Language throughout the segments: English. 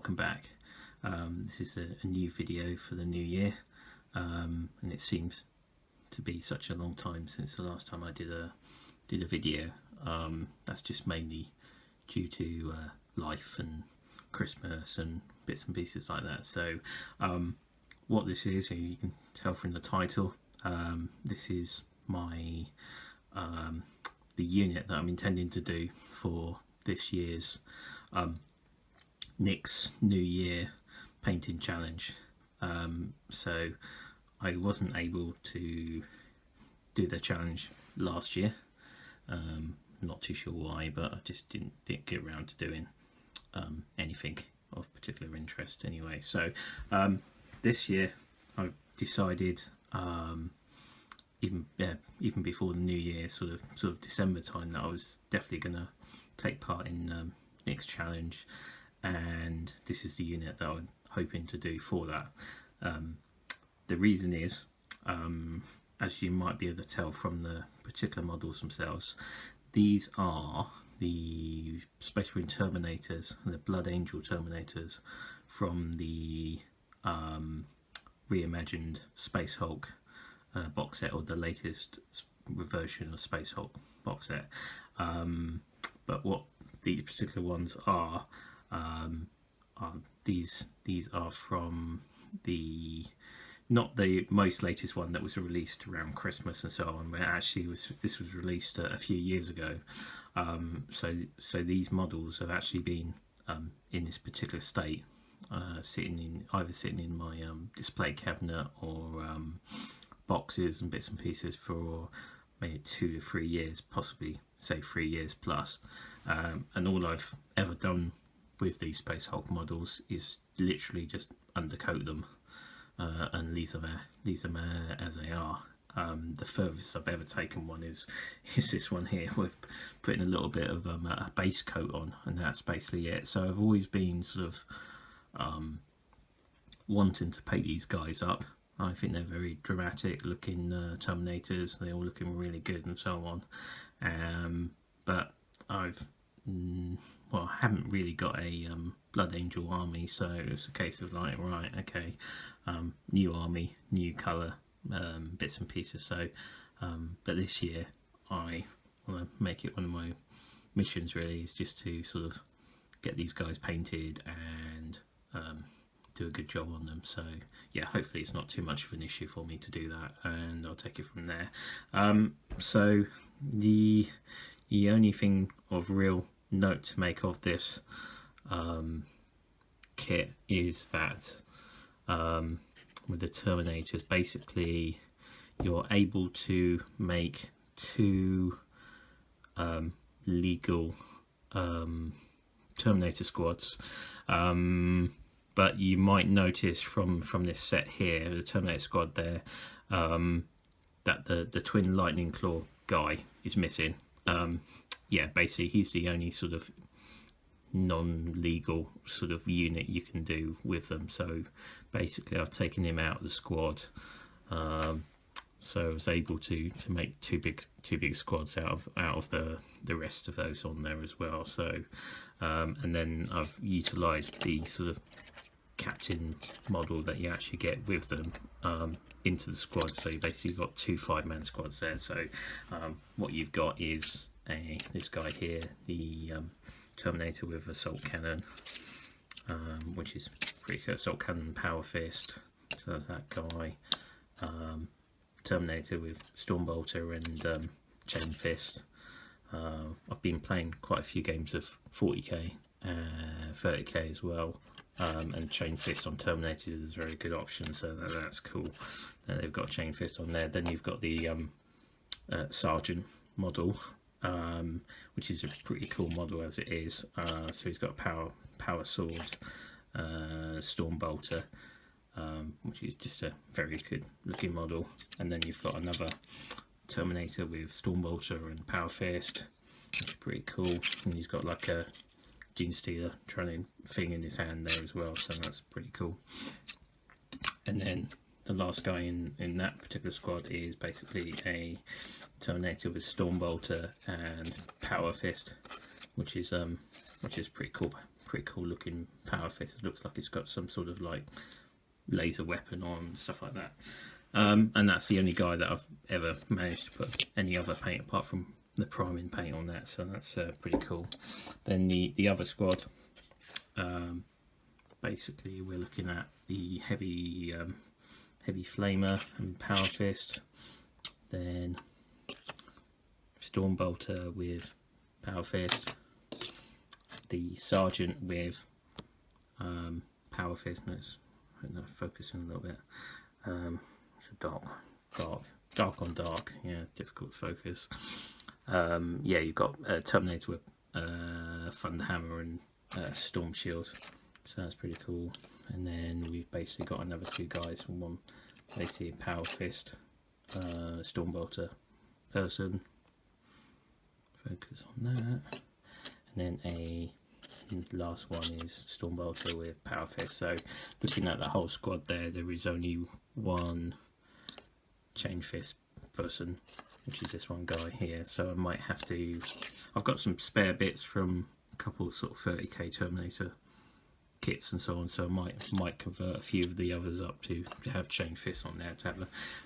welcome back. This is a new video for the new year, and it seems to be such a long time since the last time I did a video. That's just mainly due to life and Christmas and bits and pieces like that. So what this is, you can tell from the title, this is my the unit that I'm intending to do for this year's Nick's New Year painting challenge. So I wasn't able to do the challenge last year, not too sure why, but I just didn't get around to doing anything of particular interest anyway. So this year I've decided, even before the new year, sort of December time, that I was definitely going to take part in Nick's challenge, and this is the unit that I'm hoping to do for that. The reason is, as you might be able to tell from the particular models themselves, these are the Space Marine Terminators, the Blood Angel Terminators from the reimagined Space Hulk box set, or the latest version of Space Hulk box set. But what these particular ones are these are from the, not the most latest one that was released around Christmas and so on, but actually this was released a few years ago. So these models have actually been in this particular state, either sitting in my display cabinet or boxes and bits and pieces for maybe 2 to 3 years, possibly say 3 years plus. And all I've ever done with these Space Hulk models is literally just undercoat them and leave them as they are. The furthest I've ever taken one is this one here, with putting a little bit of a base coat on, and that's basically it. So I've always been sort of wanting to paint these guys up. I think they're very dramatic looking Terminators. They're all looking really good and so on. But I haven't really got a Blood Angel army, so it's a case of like, right, okay, new army, new colour, bits and pieces. So but this year I want to make it one of my missions, really, is just to sort of get these guys painted and do a good job on them. So yeah, hopefully it's not too much of an issue for me to do that, and I'll take it from there. So the only thing of real note to make of this kit is that with the Terminators, basically you're able to make 2 legal Terminator squads, but you might notice from this set here, the Terminator squad there, that the twin lightning claw guy is missing. Yeah, basically he's the only sort of non-legal sort of unit you can do with them. So basically I've taken him out of the squad, so I was able to make two big squads out of the rest of those on there as well. So and then I've utilised the sort of captain model that you actually get with them into the squad. So you basically got 2 5-man squads there. So what you've got is this guy here, the Terminator with assault cannon, which is pretty good. Assault cannon, power fist. So that's that guy. Terminator with Stormbolter and chain fist. I've been playing quite a few games of 40k, 30k as well, and chain fist on Terminators is a very good option, so that's cool. They've got chain fist on there. Then you've got the Sergeant model, which is a pretty cool model as it is. So he's got a power sword, Stormbolter, which is just a very good looking model. And then you've got another Terminator with Stormbolter and power fist, which is pretty cool. And he's got like a Gene Stealer trailing thing in his hand there as well, so that's pretty cool. And then the last guy in that particular squad is basically a Terminator with Stormbolter and power fist, which is pretty cool. pretty cool looking power fist. It looks like it's got some sort of like laser weapon on, stuff like that. And that's the only guy that I've ever managed to put any other paint apart from the priming paint on that, so that's pretty cool. Then the other squad, basically we're looking at the heavy flamer and power fist, then Stormbolter with power fist, the sergeant with power fist. Let's focus in a little bit. It's a dark on dark, yeah, difficult to focus. Yeah, you've got Terminator with Thunderhammer and Storm Shield, so that's pretty cool. And then we've basically got another two guys, from one basically power fist, Stormbolter person, focus on that, and then the last one is Stormbolter with power fist. So looking at the whole squad there is only one chain fist person, which is this one guy here. So I might have to, I've got some spare bits from a couple sort of 30k Terminator kits and so on, so I might convert a few of the others up to have chain fists on there, to have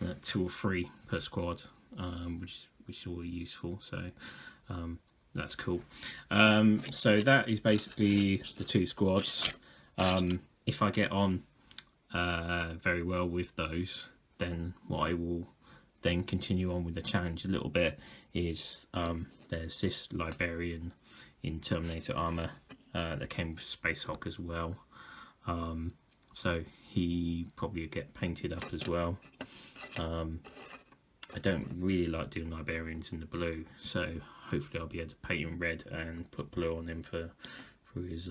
a 2 or 3 per squad, which is all useful. So that's cool. So that is basically the 2 squads. If I get on very well with those, then what I will then continue on with the challenge a little bit is there's this Librarian in Terminator armor that came with Space Hawk as well, so he probably get painted up as well. I don't really like doing Librarians in the blue, so hopefully I'll be able to paint him red and put blue on him for his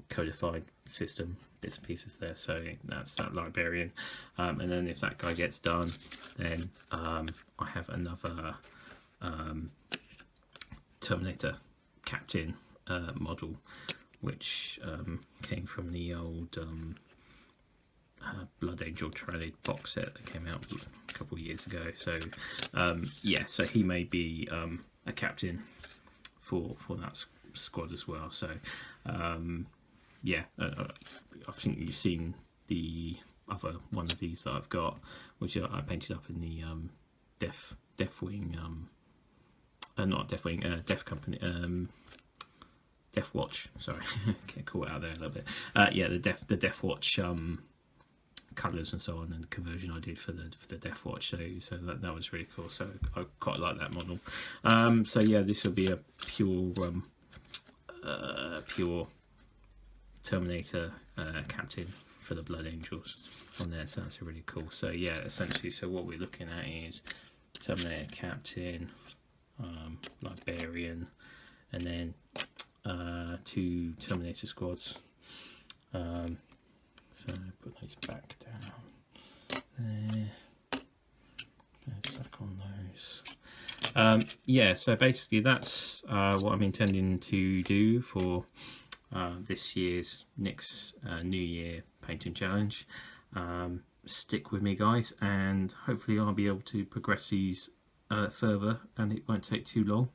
codified system bits and pieces there. So that's that Librarian, and then if that guy gets done, then I have another Terminator Captain model, which came from the old Blood Angel Trade box set that came out a couple of years ago. So yeah, so he may be a captain for that squad as well. So yeah, I think you've seen the other one of these that I've got, which I painted up in the Death Wing, not Death Wing, Death Company, Death Watch. Sorry, get caught out there a little bit. Yeah, the Death Watch colours and so on, and the conversion I did for the Death Watch. So that was really cool. So I quite like that model. So yeah, this will be a pure Terminator captain for the Blood Angels on there. So that's really cool. So yeah, essentially, so what we're looking at is Terminator captain, Librarian, and then 2 Terminator squads. So put those back down there. Back on those. Yeah, so basically that's what I'm intending to do for this year's next New Year painting challenge. Stick with me, guys, and hopefully I'll be able to progress these further, and it won't take too long.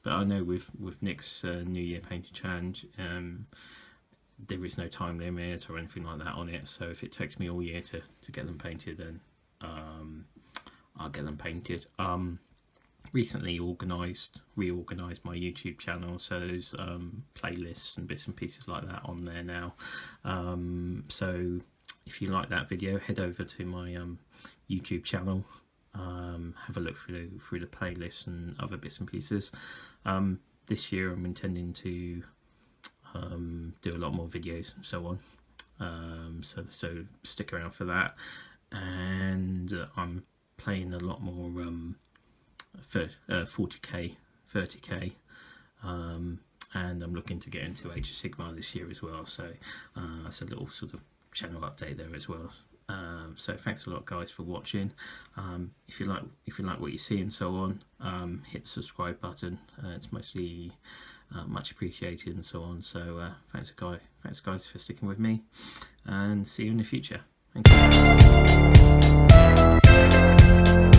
But I know with Nick's New Year painting challenge, there is no time limit or anything like that on it. So if it takes me all year to get them painted, then I'll get them painted. Recently reorganised my YouTube channel, so there's playlists and bits and pieces like that on there now. So if you like that video, head over to my YouTube channel, have a look through the playlists and other bits and pieces. This year I'm intending to do a lot more videos and so on, so stick around for that. And I'm playing a lot more 40k, 30k, and I'm looking to get into Age of Sigmar this year as well. So that's a little sort of channel update there as well. So thanks a lot, guys, for watching. If you like what you see and so on, hit the subscribe button. It's mostly much appreciated and so on. So thanks guys for sticking with me, and see you in the future. Thank you.